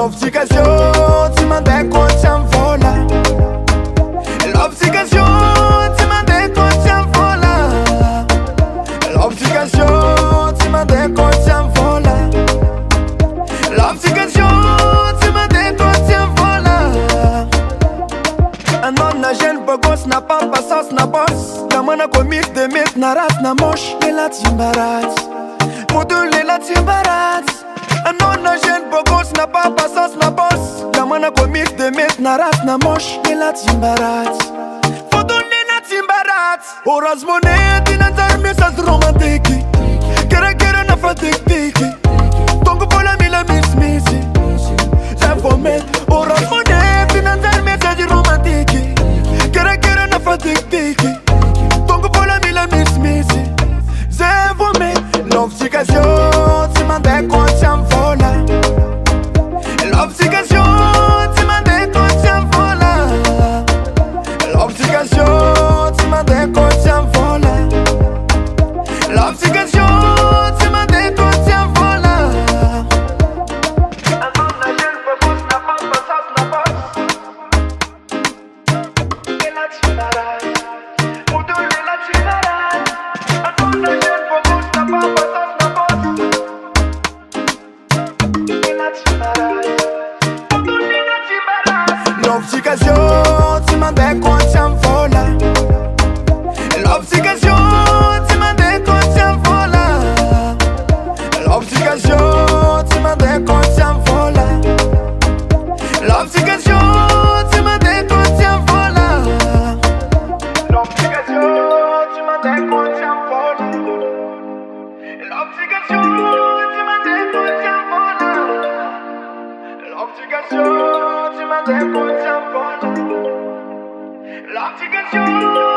L'obligation, tu m'as déconcé voilà. L'obligation, tu m'as déconcé voilà. L'obligation, tu m'as déconcé voilà. L'obligation, tu m'as déconcé voilà. Un homme n'a jeune bogos n'a pas passance n'a boss. La main a commis de mythes n'a rat n'a moche. Et la timbarat. Pour tous les la timbarat. Un homme n'a jeune bogos n'a pas passance n'a boss. La main a commis de mythes n'a rat n'a moche. Et la timbarat. Pour tous les la timbarat. Horas monnaie d'une message romantique. Kera kera na fatik tiki. Tongo pola mila miss missy. J'informe. Horas monnaie d'une message romantique. Kera kera na fatik tiki. Tongo pola mila miss missy. J'informe. L'obligation, tu m'as déconcé voilà. L'obligation, tu m'as déconcé voilà. L'obligation, tu m'as déconcé voilà. L'obligation, tu m'as déconcé voilà. Un homme n'a jeune pas n'a pas passage n'a pas. Et la timbarade, pour tous les la timbarade. Un homme n'a jeune pas n'a pas passage n'a pas. Et la timbarade, pour tous les la timbarade. L'obligation, tu m'as déconcé voilà. L'obligation, tu m'as déconcé voilà. L'obligation, tu m'as déconcé voilà. L'obligation, tu m'as déconcé voilà. L'obligation, tu m'as déconcé voilà. L'obligation, tu m'as déconcé voilà. L'obligation, tu m'as déconcé voilà. L'obligation.